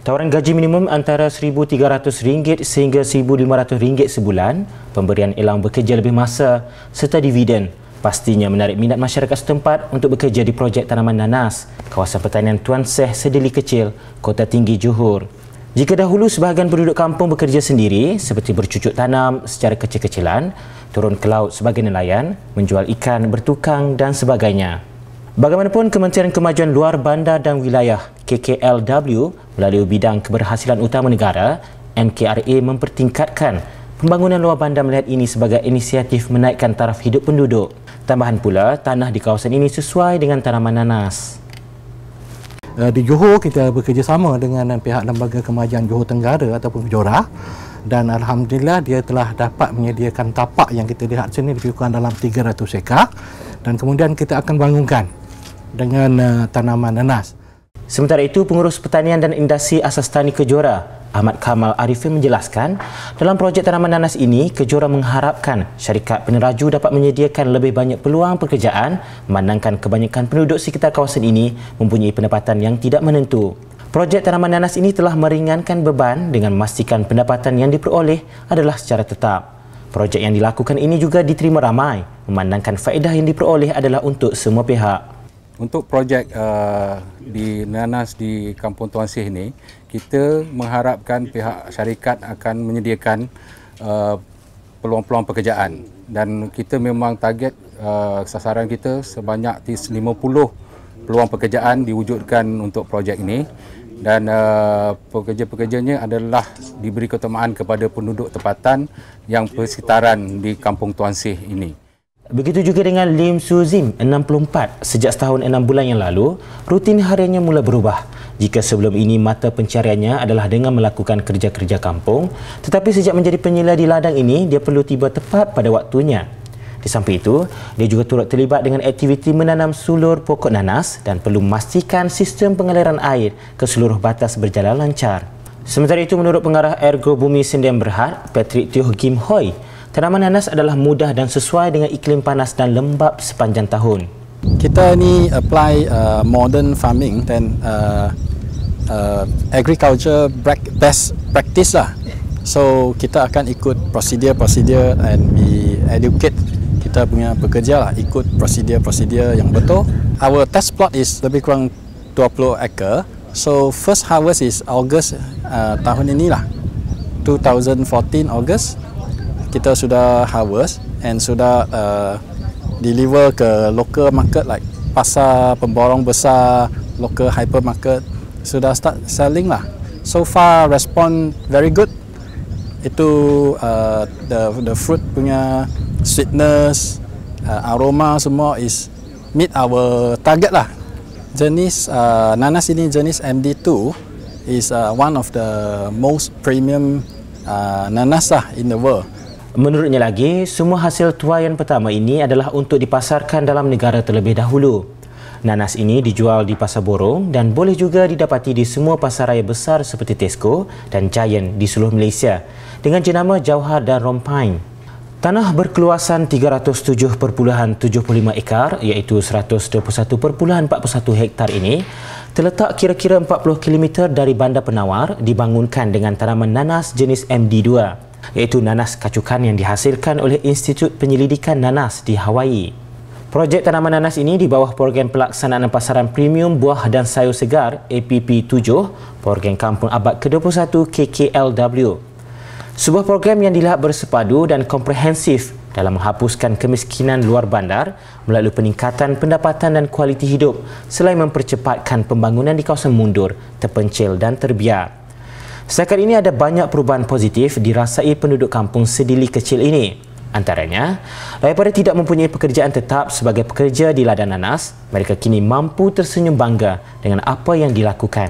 Tawaran gaji minimum antara RM1,300 sehingga RM1,500 sebulan, pemberian elang bekerja lebih masa serta dividen pastinya menarik minat masyarakat setempat untuk bekerja di projek tanaman nanas, kawasan pertanian Tuan Seh Sedili Kecil, Kota Tinggi Johor. Jika dahulu sebahagian penduduk kampung bekerja sendiri seperti bercucuk tanam secara kecil-kecilan, turun ke laut sebagai nelayan, menjual ikan, bertukang dan sebagainya. Bagaimanapun, Kementerian Kemajuan Luar Bandar dan Wilayah KKLW melalui Bidang Keberhasilan Utama Negara MKRA mempertingkatkan pembangunan luar bandar melihat ini sebagai inisiatif menaikkan taraf hidup penduduk. Tambahan pula, tanah di kawasan ini sesuai dengan tanaman nanas. Di Johor, kita bekerjasama dengan pihak Lembaga Kemajuan Johor Tenggara ataupun JORA, dan alhamdulillah dia telah dapat menyediakan tapak yang kita lihat sini lebih kurang dalam 300 ekar, dan kemudian kita akan bangunkan dengan tanaman nanas. Sementara itu, Pengurus Pertanian dan Industri Asas Tani Kejora, Ahmad Kamal Arifin menjelaskan, dalam projek tanaman nanas ini, Kejora mengharapkan syarikat peneraju dapat menyediakan lebih banyak peluang pekerjaan, memandangkan kebanyakan penduduk sekitar kawasan ini mempunyai pendapatan yang tidak menentu. Projek tanaman nanas ini telah meringankan beban dengan memastikan pendapatan yang diperoleh adalah secara tetap. Projek yang dilakukan ini juga diterima ramai, memandangkan faedah yang diperoleh adalah untuk semua pihak. Untuk projek di nanas di Kampung Tuan Seh ini, kita mengharapkan pihak syarikat akan menyediakan peluang-peluang pekerjaan, dan kita memang target sasaran kita sebanyak 50 peluang pekerjaan diwujudkan untuk projek ini, dan pekerja-pekerjanya adalah diberi keutamaan kepada penduduk tempatan yang bersekitaran di Kampung Tuan Seh ini. Begitu juga dengan Lim Suzim, 64. Sejak setahun 6 bulan yang lalu, rutin hariannya mula berubah. Jika sebelum ini mata pencariannya adalah dengan melakukan kerja-kerja kampung, tetapi sejak menjadi penyela di ladang ini, dia perlu tiba tepat pada waktunya. Di samping itu, dia juga turut terlibat dengan aktiviti menanam sulur pokok nanas dan perlu memastikan sistem pengaliran air ke seluruh batas berjalan lancar. Sementara itu, menurut pengarah Ergo Bumi Sdn Bhd, Patrick Teo Kim Hoi, tanaman nanas adalah mudah dan sesuai dengan iklim panas dan lembap sepanjang tahun. Kita ni apply modern farming dan agriculture best practice lah. So kita akan ikut prosedur and we educate kita punya pekerja lah, ikut prosedur yang betul. Our test plot is lebih kurang 20 acre. So first harvest is August tahun inilah, 2014 August. Kita sudah harvest and sudah deliver ke local market like pasar pemborong besar, local hypermarket, sudah start selling lah. So far respond very good. Itu the fruit punya sweetness, aroma semua is meet our target lah. Jenis nanas ini jenis MD2 is one of the most premium nanas lah in the world. Menurutnya lagi, semua hasil tuaian pertama ini adalah untuk dipasarkan dalam negara terlebih dahulu. Nanas ini dijual di Pasar Borong dan boleh juga didapati di semua pasaraya besar seperti Tesco dan Giant di seluruh Malaysia dengan jenama Jauhar dan Rompine. Tanah berkeluasan 307.75 ekar iaitu 121.41 hektar ini terletak kira-kira 40 km dari Bandar Penawar, dibangunkan dengan tanaman nanas jenis MD2. Iaitu nanas kacukan yang dihasilkan oleh Institut Penyelidikan Nanas di Hawaii. Projek tanaman nanas ini di bawah Program Pelaksanaan Pasaran Premium Buah dan Sayur Segar APP7, Program Kampung Abad ke-21 KKLW. Sebuah program yang dilihat bersepadu dan komprehensif dalam menghapuskan kemiskinan luar bandar melalui peningkatan pendapatan dan kualiti hidup selain mempercepatkan pembangunan di kawasan mundur, terpencil dan terbiar. Setakat ini ada banyak perubahan positif dirasai penduduk kampung Sedili Kecil ini. Antaranya, daripada tidak mempunyai pekerjaan tetap sebagai pekerja di ladang nanas, mereka kini mampu tersenyum bangga dengan apa yang dilakukan.